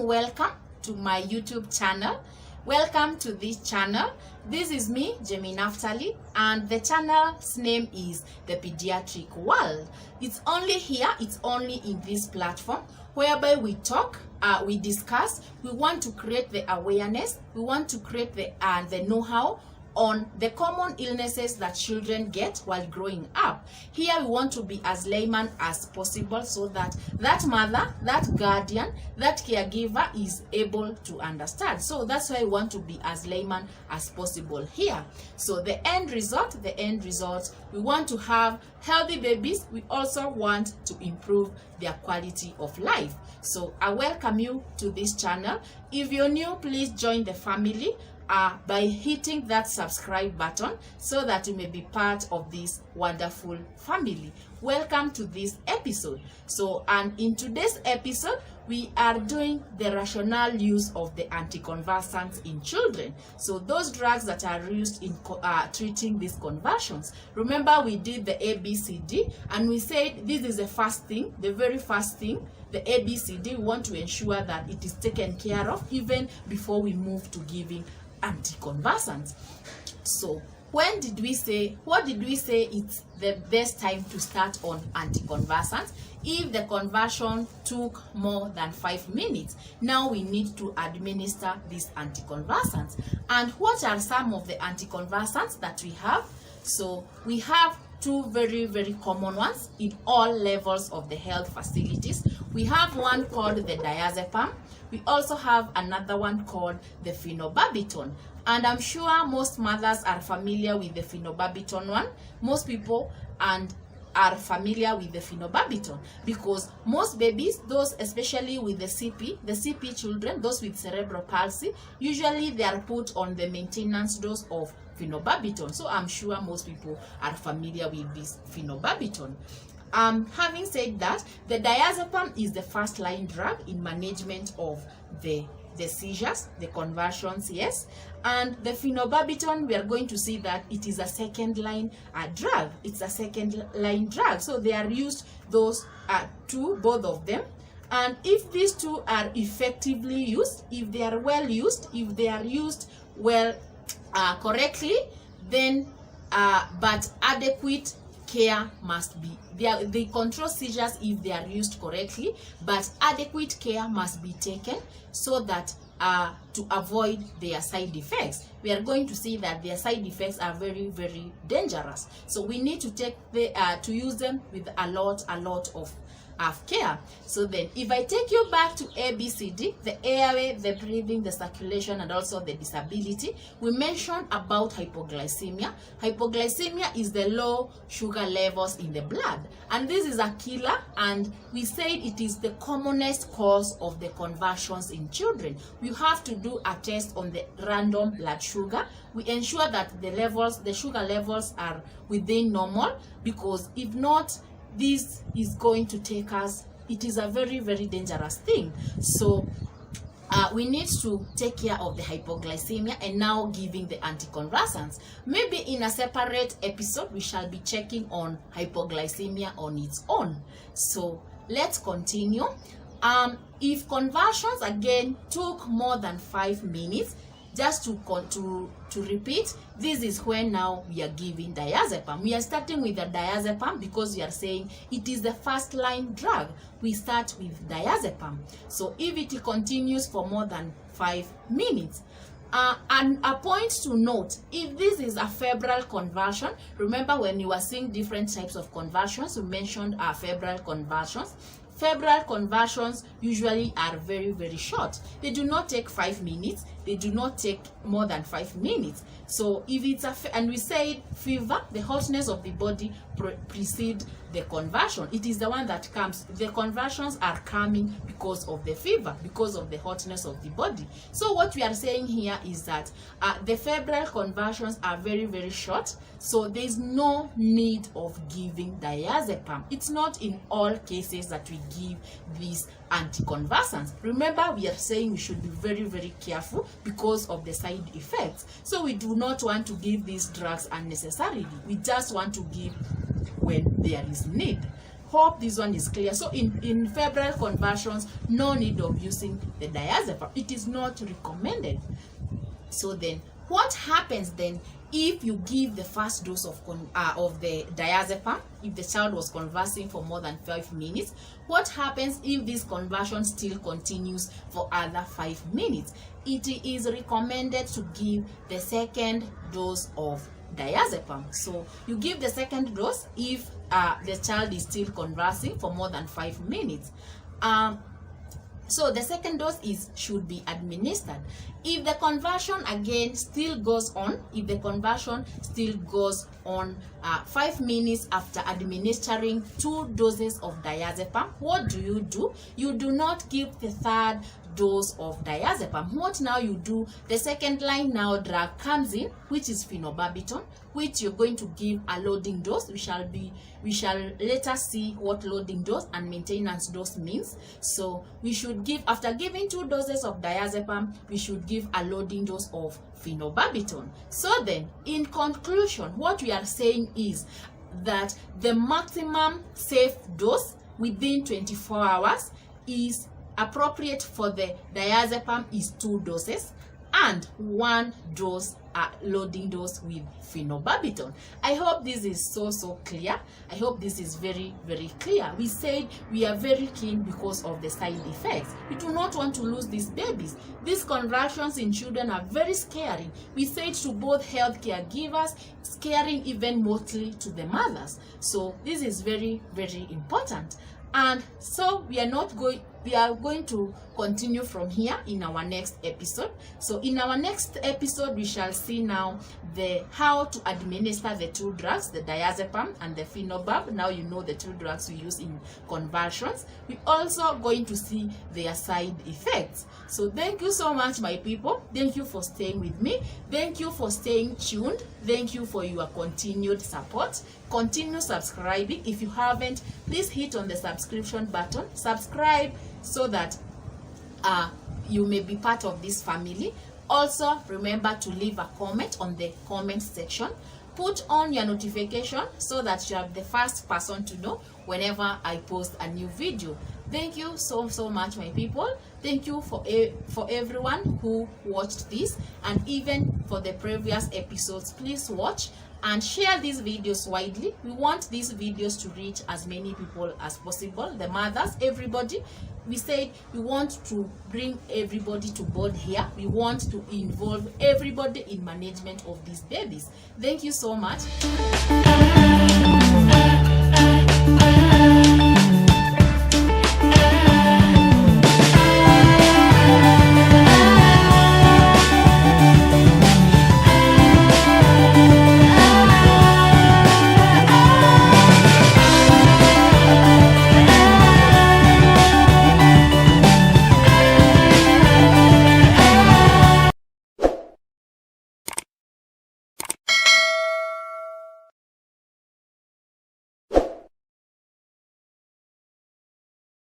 welcome to my YouTube channel. Welcome to this channel. This is me, Jamie Naftali, and the channel's name is The Pediatric World. It's only here, it's only in this platform whereby we talk, we discuss, we want to create the awareness, we want to create the know-how on the common illnesses that children get while growing up. Here we want to be as layman as possible so that that mother, that guardian, that caregiver is able to understand. So that's why we want to be as layman as possible here. So the end result, we want to have healthy babies. We also want to improve their quality of life. So I welcome you to this channel. If you're new, please join the family by hitting that subscribe button so that you may be part of this wonderful family. Welcome to this episode. And in today's episode, we are doing the rational use of the anticonvulsants in children. So those drugs that are used in treating these convulsions. Remember, we did the ABCD and we said this is the first thing, the very first thing, the ABCD. We want to ensure that it is taken care of even before we move to giving anticonvulsants. So what did we say it's the best time to start on anticonvulsants? If the convulsion took more than 5 minutes, now we need to administer these anticonvulsants. And what are some of the anticonvulsants that we have? So we have two very, very common ones in all levels of the health facilities. We have one called the diazepam. We also have another one called the Phenobarbiton. And I'm sure most mothers are familiar with the Phenobarbiton one. Most people are familiar with the Phenobarbiton because most babies, those especially with the CP children, those with cerebral palsy, usually they are put on the maintenance dose of Phenobarbiton. So I'm sure most people are familiar with this Phenobarbiton. Having said that, the diazepam is the first line drug in management of the seizures, the convulsions, yes. And the Phenobarbiton, we are going to see that it is a second line drug. It's a second line drug. So they are used, those both of them. And if these two are effectively used, if they are well used, if they are used well correctly, then but adequate care must be. They control seizures if they are used correctly, but adequate care must be taken so that to avoid their side effects. We are going to see that their side effects are very, very dangerous. So we need to take to use them with a lot of care. So then if I take you back to ABCD, the airway, the breathing, the circulation, and also the disability, we mentioned about hypoglycemia. Hypoglycemia is the low sugar levels in the blood, and this is a killer, and we said it is the commonest cause of the convulsions in children. We have to do a test on the random blood sugar. We ensure that the sugar levels are within normal, because if not, this is going to take us, it is a very, very dangerous thing. So we need to take care of the hypoglycemia and now giving the anticonvulsants. Maybe in a separate episode we shall be checking on hypoglycemia on its own. So let's continue. If convulsions again took more than 5 minutes, just to repeat, this is when now we are giving diazepam. We are starting with the diazepam because we are saying it is the first line drug. We start with diazepam. So if it continues for more than 5 minutes, and a point to note, if this is a febrile convulsion, remember when you were seeing different types of convulsions, we mentioned febrile convulsions. Febrile convulsions usually are very, very short. They do not take 5 minutes. They do not take more than 5 minutes. So if it's and we say fever, the hotness of the body precedes the convulsion. It is the one that comes. The convulsions are coming because of the fever, because of the hotness of the body. So what we are saying here is that the febrile convulsions are very, very short. So there is no need of giving diazepam. It's not in all cases that we give these anticonvulsants. Remember, we are saying we should be very, very careful because of the side effects. So we do not want to give these drugs unnecessarily. We just want to give when there is need. hope this one is clear. So in febrile convulsions, no need of using the diazepam. It is not recommended. So then what happens then if you give the first dose of the diazepam, if the child was convulsing for more than 5 minutes? What happens if this convulsion still continues for other 5 minutes? It is recommended to give the second dose of diazepam. So you give the second dose if the child is still convulsing for more than 5 minutes. So the second dose should be administered. If the convulsion again still goes on, 5 minutes after administering 2 doses of diazepam, what do? You do not give the third dose of diazepam. What now you do? The second line now drug comes in, which is phenobarbiton, which you're going to give a loading dose. We shall later see what loading dose and maintenance dose means. So we should give, after giving 2 doses of diazepam, we should give a loading dose of phenobarbiton. So then, in conclusion, what we are saying is that the maximum safe dose within 24 hours is appropriate for the diazepam is 2 doses and 1 dose loading dose with phenobarbiton. I hope this is so clear. I hope this is very clear. We said we are very keen because of the side effects. We do not want to lose these babies. These convulsions in children are very scary. We said to both healthcare givers, scaring even mostly to the mothers. So this is very important. And so we are going to continue from here in our next episode. So in our next episode, we shall see now how to administer the 2 drugs, the diazepam and the phenobarb. Now you know the 2 drugs we use in convulsions. We're also going to see their side effects. So thank you so much, my people. Thank you for staying with me. Thank you for staying tuned. Thank you for your continued support. Continue subscribing. If you haven't, please hit on the subscription button. Subscribe so that you may be part of this family. Also, remember to leave a comment on the comment section. Put on your notification so that you are the first person to know whenever I post a new video. Thank you so much, my people. Thank you for everyone who watched this, and even for the previous episodes. Please watch and share these videos widely. We want these videos to reach as many people as possible, the mothers, everybody. We said we want to bring everybody to board here. We want to involve everybody in management of these babies. Thank you so much.